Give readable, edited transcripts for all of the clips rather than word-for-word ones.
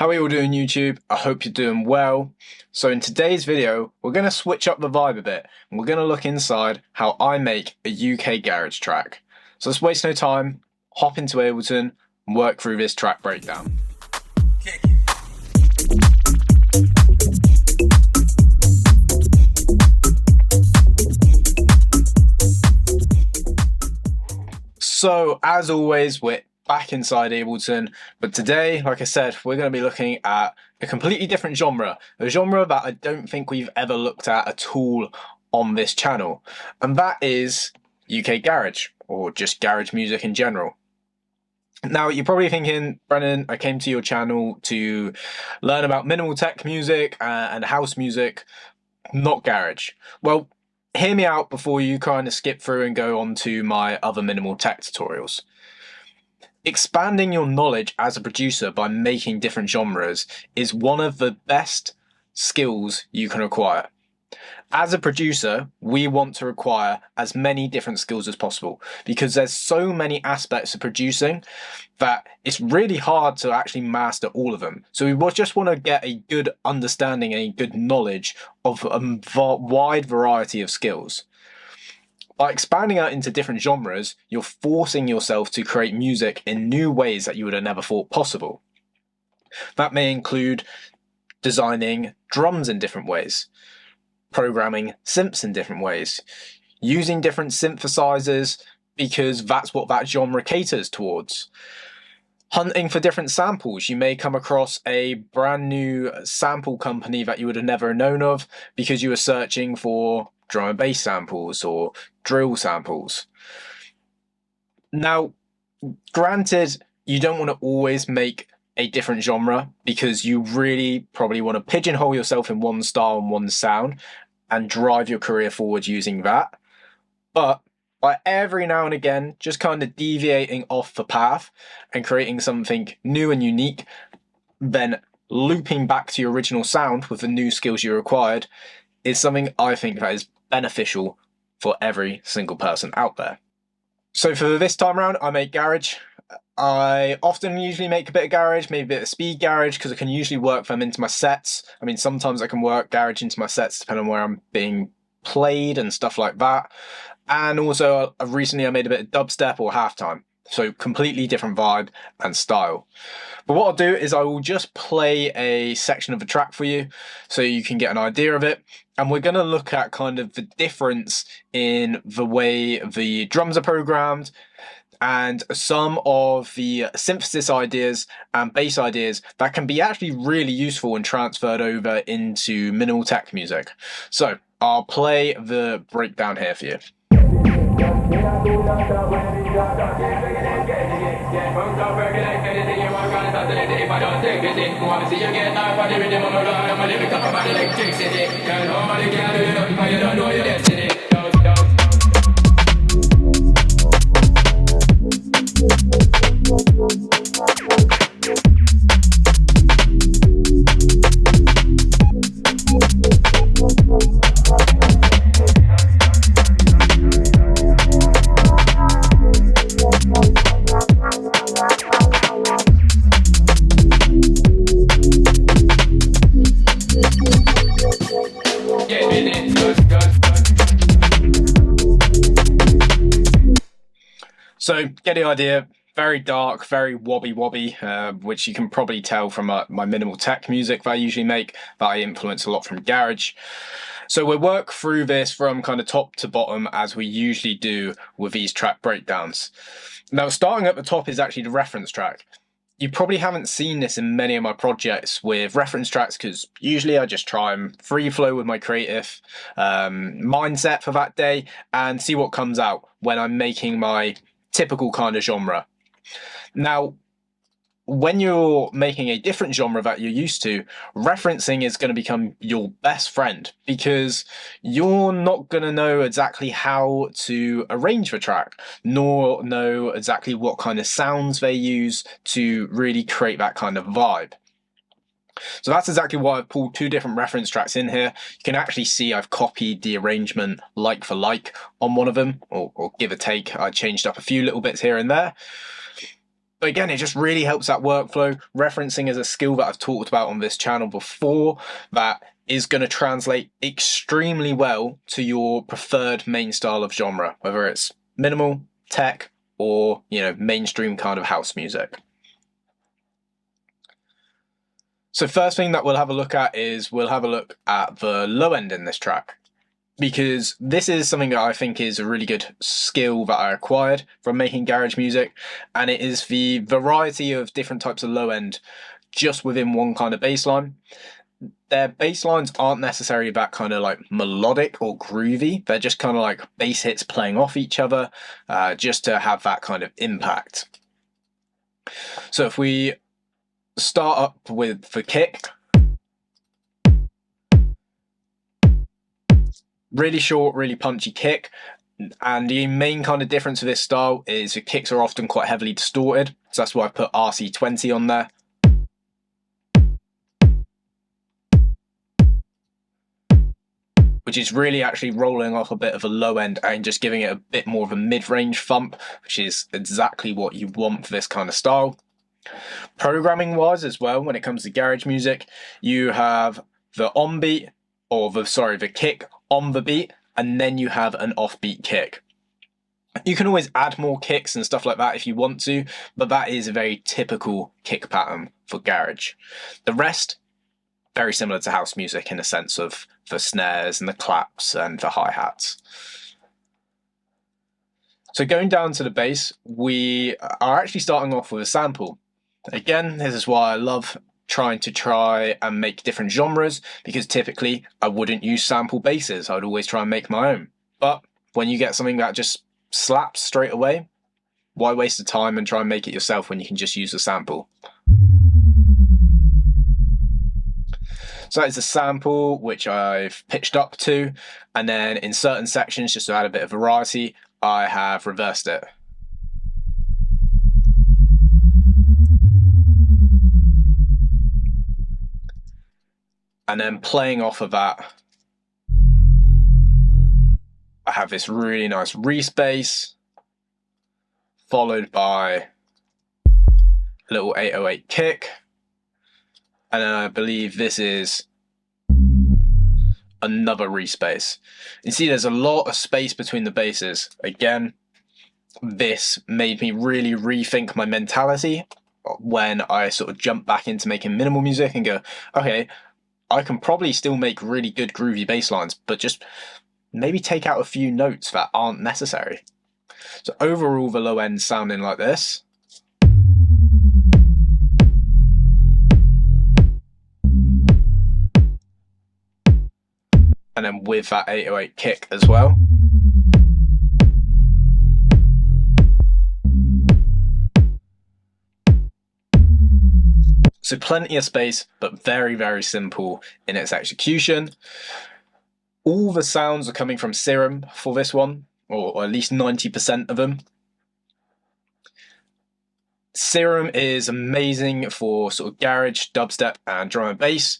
How are you all doing, YouTube? I hope you're doing well. So in today's video, we're going to switch up the vibe a bit and we're going to look inside how I make a UK garage track. So let's waste no time, hop into Ableton and work through this track breakdown. So as always, we're back inside Ableton, but today, like I said, we're going to be looking at a completely different genre, a genre that I don't think we've ever looked at all on this channel, and that is UK garage, or just garage music in general. Now, you're probably thinking, Brennan, I came to your channel to learn about minimal tech music and house music, not garage. Well, hear me out before you kind of skip through and go on to my other minimal tech tutorials. Expanding your knowledge as a producer by making different genres is one of the best skills you can acquire. As a producer, we want to acquire as many different skills as possible because there's so many aspects of producing that it's really hard to actually master all of them. So we just want to get a good understanding and a good knowledge of a wide variety of skills. By expanding out into different genres, you're forcing yourself to create music in new ways that you would have never thought possible. That may include designing drums in different ways, programming synths in different ways, using different synthesizers because that's what that genre caters towards. Hunting for different samples. You may come across a brand new sample company that you would have never known of because you were searching for drum and bass samples or drill samples. Now, granted, you don't want to always make a different genre because you really probably want to pigeonhole yourself in one style and one sound and drive your career forward using that. But by every now and again, just kind of deviating off the path and creating something new and unique, then looping back to your original sound with the new skills you acquired is something I think that is beneficial for every single person out there. So for this time around, I make garage. I often usually make a bit of garage, maybe a bit of speed garage, because I can usually work them into my sets. I mean, sometimes I can work garage into my sets depending on where I'm being played and stuff like that. And also, recently I made a bit of dubstep or halftime. So completely different vibe and style. But what I'll do is I will just play a section of the track for you so you can get an idea of it. And we're going to look at kind of the difference in the way the drums are programmed and some of the synthesis ideas and bass ideas that can be actually really useful and transferred over into minimal tech music. So I'll play the breakdown here for you. So get the idea, very dark, very wobby, which you can probably tell from my minimal tech music that I usually make, that I influence a lot from garage. So we'll work through this from kind of top to bottom as we usually do with these track breakdowns. Now, starting at the top is actually the reference track. You probably haven't seen this in many of my projects with reference tracks because usually I just try and free flow with my creative mindset for that day and see what comes out when I'm making my typical kind of genre. Now, when you're making a different genre that you're used to, referencing is going to become your best friend because you're not going to know exactly how to arrange the track, nor know exactly what kind of sounds they use to really create that kind of vibe. So that's exactly why I've pulled two different reference tracks in here. You can actually see I've copied the arrangement like for like on one of them, or give or take. I changed up a few little bits here and there. But again, it just really helps that workflow. Referencing is a skill that I've talked about on this channel before that is going to translate extremely well to your preferred main style of genre, whether it's minimal, tech, or, you know, mainstream kind of house music. So first thing that we'll have a look at is we'll have a look at the low end in this track, because this is something that I think is a really good skill that I acquired from making garage music, and it is the variety of different types of low end just within one kind of bass line. Their bass lines aren't necessarily that kind of like melodic or groovy, they're just kind of like bass hits playing off each other, just to have that kind of impact. So if we start up with the kick, really short, really punchy kick, and the main kind of difference of this style is the kicks are often quite heavily distorted, so that's why I put RC20 on there. Which is really actually rolling off a bit of a low end and just giving it a bit more of a mid-range thump, which is exactly what you want for this kind of style. Programming wise as well, when it comes to garage music, you have the on beat, or the kick on the beat, and then you have an offbeat kick. You can always add more kicks and stuff like that if you want to, but that is a very typical kick pattern for garage. The rest, very similar to house music in a sense of the snares and the claps and the hi-hats. So going down to the bass, we are actually starting off with a sample. Again, this is why I love trying and make different genres, because typically I wouldn't use sample basses. I'd always try and make my own. But when you get something that just slaps straight away, why waste the time and try and make it yourself when you can just use a sample? So that is a sample which I've pitched up to, and then in certain sections, just to add a bit of variety, I have reversed it. And then playing off of that, I have this really nice respace, followed by a little 808 kick, and then I believe this is another respace. You see there's a lot of space between the basses. Again, this made me really rethink my mentality when I sort of jump back into making minimal music and go, okay, I can probably still make really good groovy bass lines, but just maybe take out a few notes that aren't necessary. So overall, the low end sounding like this. And then with that 808 kick as well. So plenty of space, but very, very simple in its execution. All the sounds are coming from Serum for this one, or at least 90% of them. Serum is amazing for sort of garage, dubstep, and drum and bass.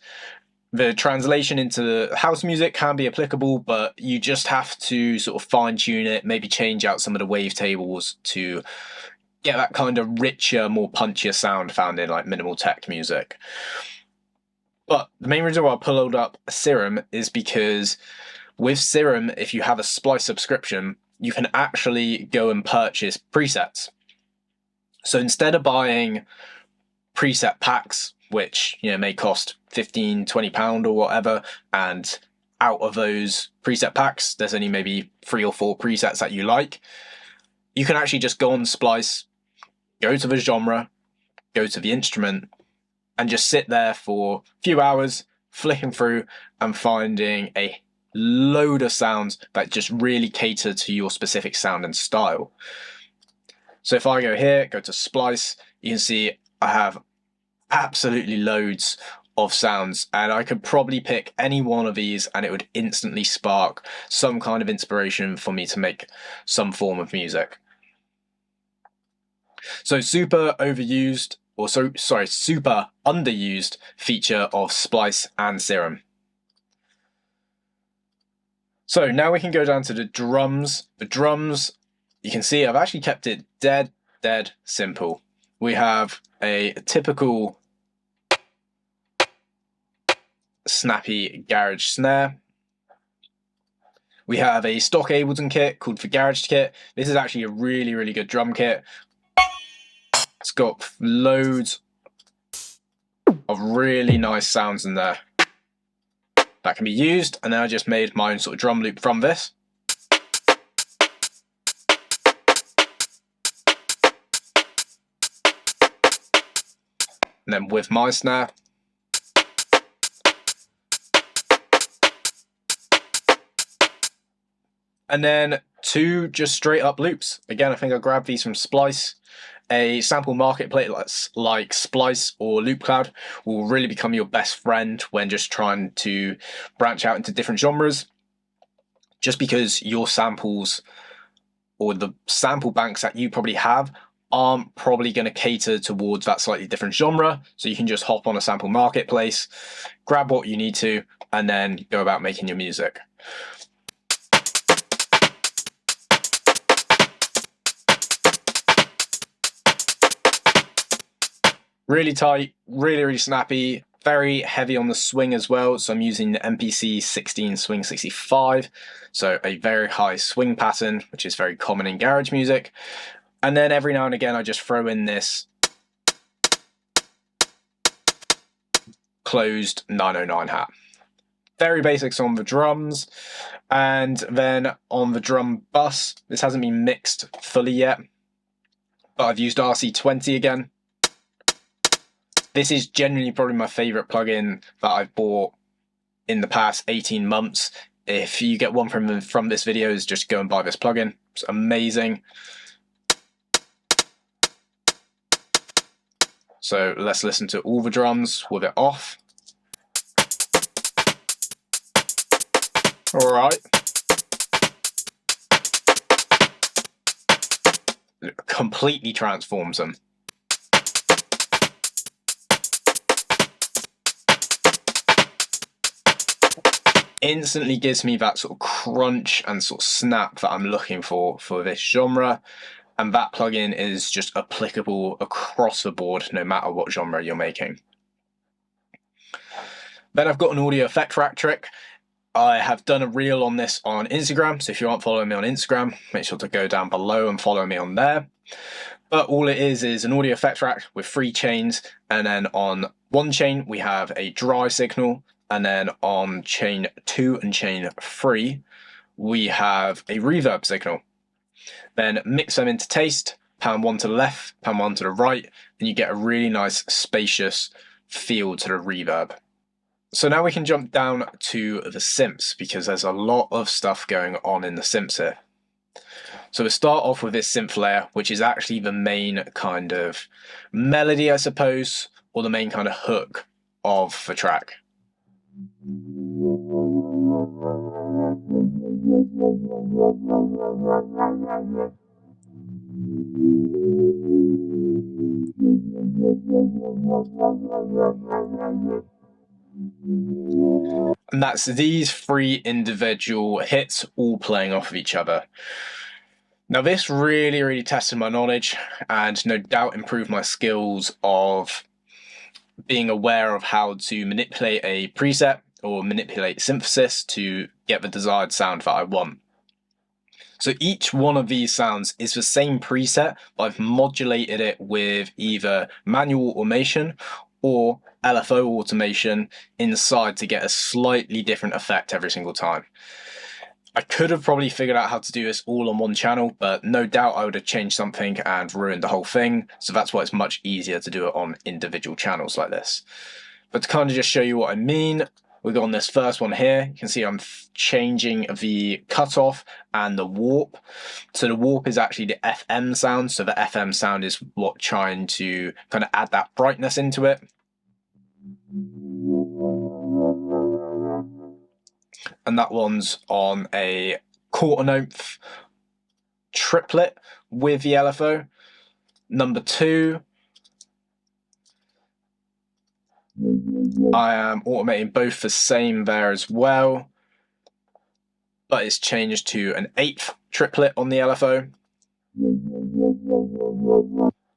The translation into house music can be applicable, but you just have to sort of fine tune it, maybe change out some of the wavetables to get that kind of richer, more punchier sound found in like minimal tech music. But the main reason why I pulled up Serum is because with Serum, if you have a Splice subscription, you can actually go and purchase presets. So instead of buying preset packs, which may cost £15–20 or whatever, and out of those preset packs, there's only maybe 3 or 4 presets that you like, you can actually just go on Splice, go to the genre, go to the instrument, and just sit there for a few hours, flicking through and finding a load of sounds that just really cater to your specific sound and style. So if I go here, go to Splice, you can see I have absolutely loads of sounds, and I could probably pick any one of these and it would instantly spark some kind of inspiration for me to make some form of music. So super overused, or super underused feature of Splice and Serum. So now we can go down to the drums. The drums, you can see I've actually kept it dead simple. we have a typical snappy garage snare. We have a stock Ableton kit called the Garage Kit. This is actually a really, really good drum kit. It's got loads of really nice sounds in there that can be used, and then I just made my own sort of drum loop from this. And then with my snare. And then 2 just straight up loops. Again, I think I grabbed these from Splice. A sample marketplace like Splice or LoopCloud will really become your best friend when just trying to branch out into different genres. Just because your samples or the sample banks that you probably have aren't probably going to cater towards that slightly different genre. So you can just hop on a sample marketplace, grab what you need to, and then go about making your music. Really tight, really, really snappy, very heavy on the swing as well. So I'm using the MPC 16 Swing 65. So a very high swing pattern, which is very common in garage music. And then every now and again, I just throw in this closed 909 hat. Very basics on the drums. And then on the drum bus, this hasn't been mixed fully yet, but I've used RC20 again. This is genuinely probably my favorite plugin that I've bought in the past 18 months. If you get one from this video, just go and buy this plugin. It's amazing. So let's listen to all the drums with it off. All right. It completely transforms them. Instantly gives me that sort of crunch and sort of snap that I'm looking for this genre, and that plugin is just applicable across the board no matter what genre you're making. Then I've got an audio effect rack trick. I have done a reel on this on Instagram, so if you aren't following me on Instagram, make sure to go down below and follow me on there. But all it is an audio effect rack with 3 chains, and then on one chain we have a dry signal, and then on chain 2 and chain 3 we have a reverb signal. Then mix them into taste, pan one to the left, pan one to the right, and you get a really nice spacious feel to the reverb. So now we can jump down to the synths, because there's a lot of stuff going on in the synths here. So we'll start off with this synth layer, which is actually the main kind of melody, I suppose, or the main kind of hook of the track. And that's these 3 individual hits all playing off of each other. Now this really, really tested my knowledge and no doubt improved my skills of being aware of how to manipulate a preset or manipulate synthesis to get the desired sound that I want. So each one of these sounds is the same preset, but I've modulated it with either manual automation or LFO automation inside to get a slightly different effect every single time. I could have probably figured out how to do this all on one channel, but no doubt I would have changed something and ruined the whole thing. So that's why it's much easier to do it on individual channels like this. But to kind of just show you what I mean, we go on this first one here. You can see I'm changing the cutoff and the warp. So the warp is actually the FM sound. So the FM sound is what trying to kind of add that brightness into it. And that one's on a quarter note triplet with the LFO. Number 2, I am automating both the same there as well, but it's changed to an 8th triplet on the LFO.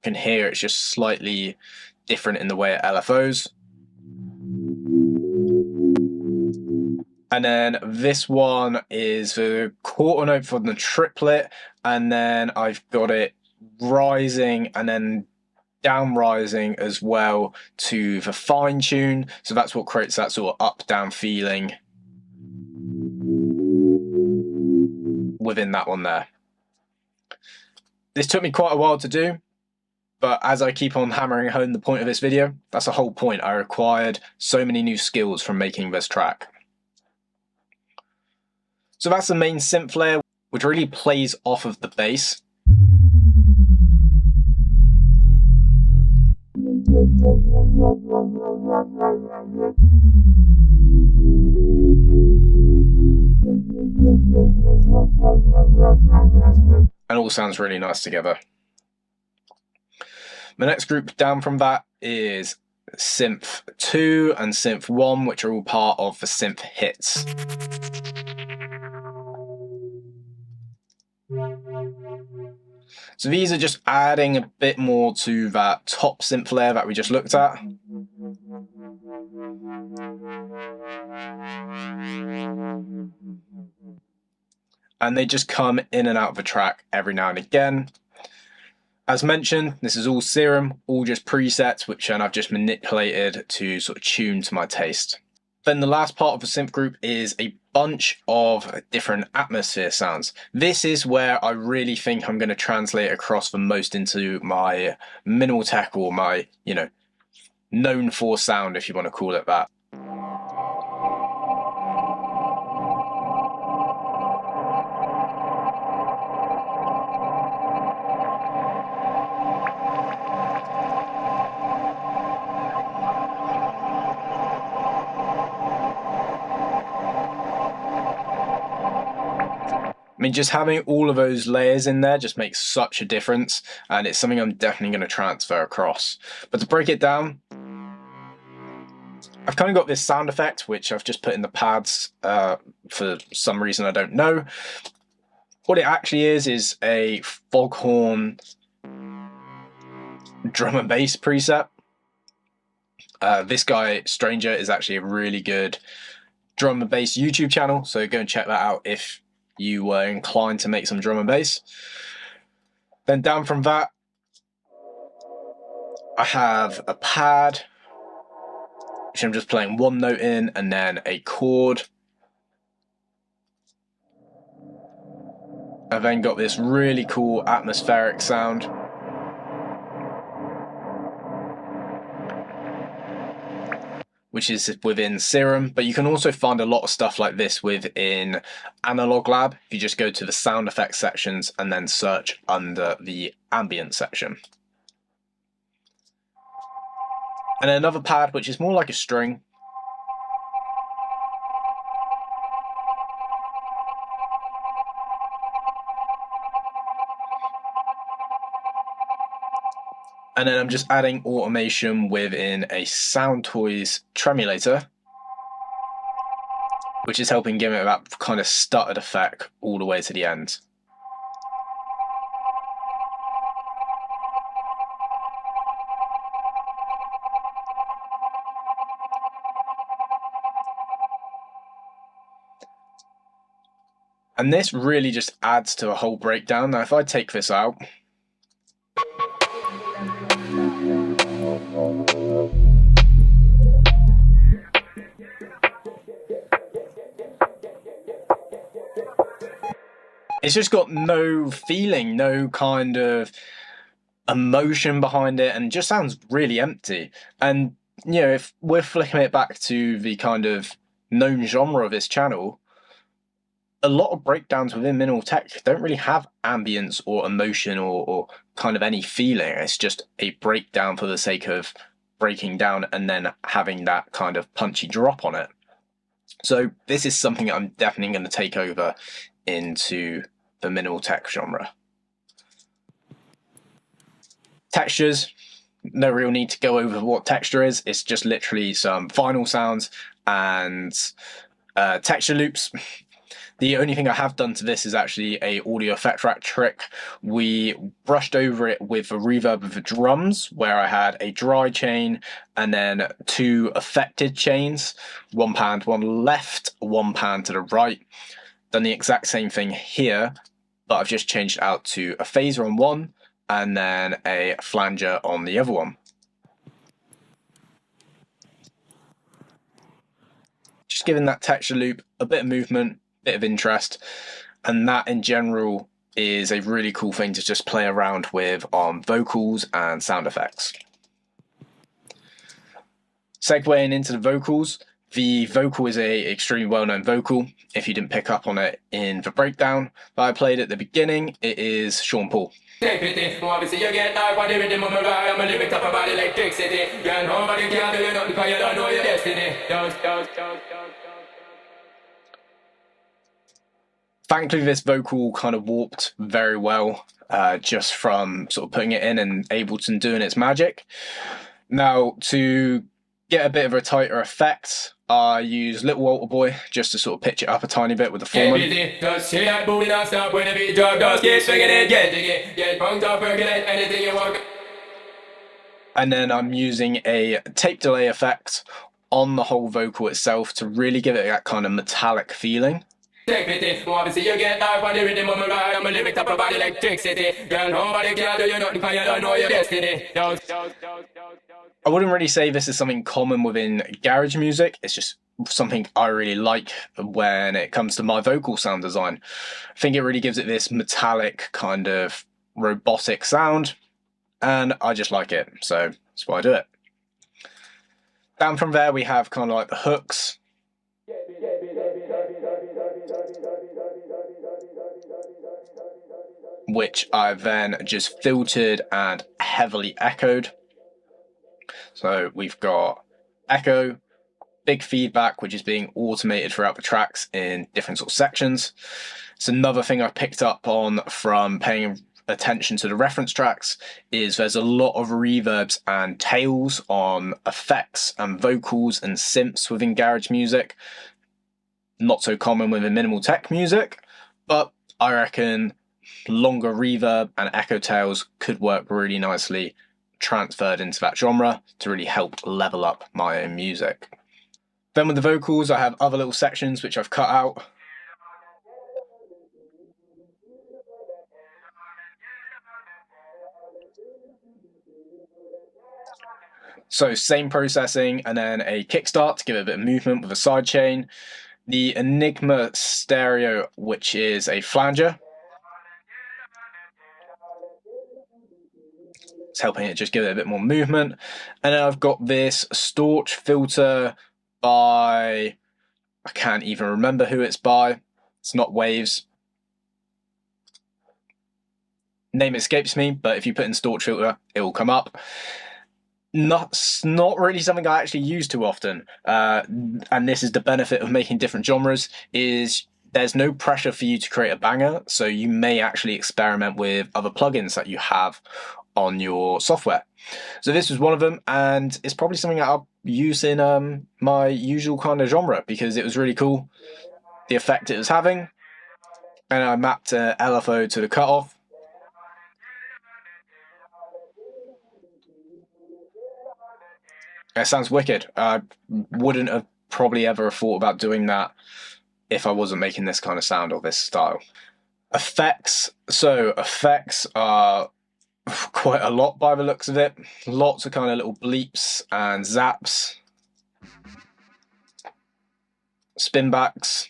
can hear it's just slightly different in the way it LFOs. And then this one is the quarter note for the triplet, and then I've got it rising and then down rising as well to the fine tune. So that's what creates that sort of up down feeling within that one there. This took me quite a while to do, but as I keep on hammering home the point of this video, that's the whole point. I acquired so many new skills from making this track. So that's the main synth layer, which really plays off of the bass. And all sounds really nice together. The next group down from that is Synth 2 and Synth 1, which are all part of the Synth Hits. So these are just adding a bit more to that top synth layer that we just looked at. And they just come in and out of the track every now and again. As mentioned, this is all Serum, all just presets, which I've just manipulated to sort of tune to my taste. Then the last part of the synth group is a bunch of different atmosphere sounds. This is where I really think I'm going to translate across the most into my minimal tech, or my, known for sound, if you want to call it that. I mean, just having all of those layers in there just makes such a difference, and it's something I'm definitely going to transfer across. But to break it down, I've kind of got this sound effect, which I've just put in the pads for some reason I don't know. What it actually is a foghorn drum and bass preset. This guy, Stranger, is actually a really good drum and bass YouTube channel, so go and check that out if you were inclined to make some drum and bass. Then down from that, I have a pad, which I'm just playing one note in, and then a chord. I've then got this really cool atmospheric sound. Which is within Serum, but you can also find a lot of stuff like this within Analog Lab if you just go to the sound effects sections and then search under the ambient section. And then another pad, which is more like a string. And then I'm just adding automation within a Soundtoys tremulator, which is helping give it that kind of stuttered effect all the way to the end. And this really just adds to a whole breakdown. Now, if I take this out, it's just got no feeling, no kind of emotion behind it, and just sounds really empty. And, if we're flicking it back to the kind of known genre of this channel, a lot of breakdowns within minimal tech don't really have ambience or emotion or kind of any feeling. It's just a breakdown for the sake of breaking down and then having that kind of punchy drop on it. So this is something I'm definitely going to take over into the minimal tech genre. Textures, no real need to go over what texture is. It's just literally some vinyl sounds and texture loops. The only thing I have done to this is actually a audio effect rack trick. We brushed over it with a reverb of the drums, where I had a dry chain and then 2 affected chains, 1 pan to one left, 1 pan to the right. Done the exact same thing here, but I've just changed it out to a phaser on one and then a flanger on the other one. Just giving that texture loop a bit of movement, bit of interest, and that in general is a really cool thing to just play around with on vocals and sound effects. Segueing into the vocals, the vocal is a extremely well-known vocal. If you didn't pick up on it in the breakdown that I played at the beginning, it is Sean Paul. Thankfully, this vocal kind of warped very well just from sort of putting it in and Ableton doing its magic. Now, to get a bit of a tighter effect, I use Little Walter Boy just to sort of pitch it up a tiny bit with the Foreman. And then I'm using a tape delay effect on the whole vocal itself to really give it that kind of metallic feeling. I wouldn't really say this is something common within garage music. It's just something I really like when it comes to my vocal sound design. I think it really gives it this metallic kind of robotic sound, and I just like it, so that's why I do it. Down from there we have kind of like the hooks. Which I've then just filtered and heavily echoed. So we've got echo, big feedback, which is being automated throughout the tracks in different sort of sections. It's another thing I've picked up on from paying attention to the reference tracks is there's a lot of reverbs and tails on effects and vocals and synths within garage music. Not so common within minimal tech music, but I reckon longer reverb and echo tails could work really nicely transferred into that genre to really help level up my own music. Then with the vocals, I have other little sections which I've cut out. So same processing and then a kickstart to give it a bit of movement with a sidechain. The Enigma stereo, which is a flanger. It's helping it just give it a bit more movement. And then I've got this Storch filter by, I can't even remember who it's by. It's not Waves. Name escapes me, but if you put in Storch filter, it will come up. Not really something I actually use too often. And this is the benefit of making different genres, is there's no pressure for you to create a banger. So you may actually experiment with other plugins that you have on your software. So this was one of them, and it's probably something that I'll use in my usual kind of genre because it was really cool, the effect it was having. And I mapped LFO to the cutoff. It sounds wicked. I wouldn't have probably ever thought about doing that if I wasn't making this kind of sound or this style. Effects. So effects are quite a lot by the looks of it. Lots of kind of little bleeps and zaps, spin backs,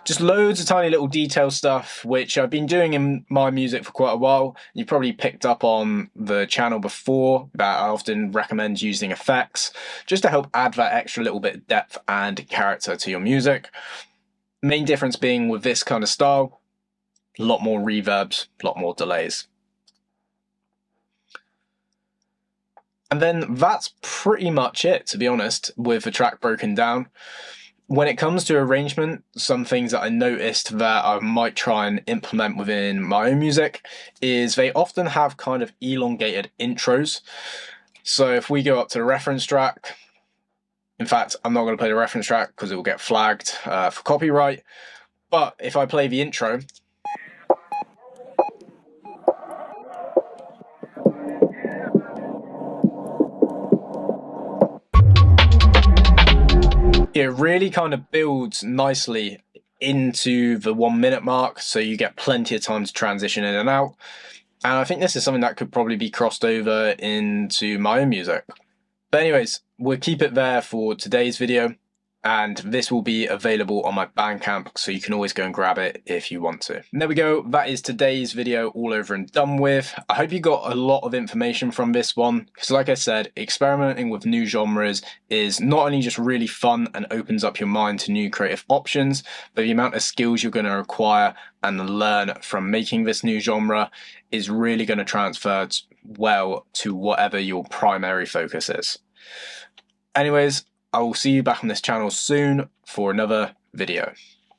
just loads of tiny little detail stuff, which I've been doing in my music for quite a while. You probably picked up on the channel before that I often recommend using effects just to help add that extra little bit of depth and character to your music. Main difference being with this kind of style, a lot more reverbs, a lot more delays. And then that's pretty much it, to be honest, with the track broken down. When it comes to arrangement, some things that I noticed that I might try and implement within my own music is they often have kind of elongated intros. So if we go up to the reference track, in fact, I'm not going to play the reference track because it will get flagged for copyright. But if I play the intro, it really kind of builds nicely into the 1 minute mark, so you get plenty of time to transition in and out. And I think this is something that could probably be crossed over into my own music. But anyways, we'll keep it there for today's video, and this will be available on my Bandcamp, so you can always go and grab it if you want to. And there we go, that is today's video all over and done with. I hope you got a lot of information from this one, because like I said, experimenting with new genres is not only just really fun and opens up your mind to new creative options, but the amount of skills you're going to require and learn from making this new genre is really going to transfer well to whatever your primary focus is. Anyways, I will see you back on this channel soon for another video.